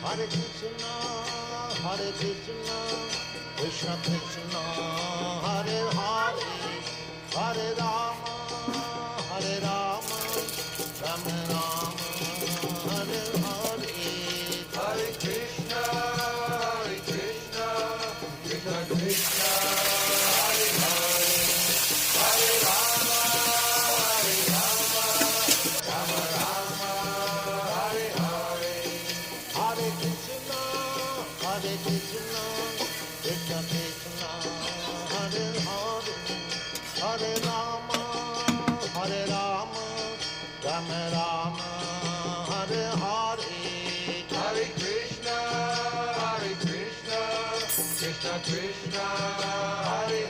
Hare Krishna, Hare Krishna, Krishna Krishna, Hare Hare, Hare Rama, Hare Rama, Rama Rama, Hare Hare. Hare Krishna, Krishna Krishna, Hare Hare, Hare Rama, Rama Rama, Hare Hare. Hare Krishna, Hare Krishna, Krishna Krishna, Hare Hare, Hare Rama, Hare Rama, Rama Rama, Hare Hare. Hare Krishna, Krishna Krishna, Hare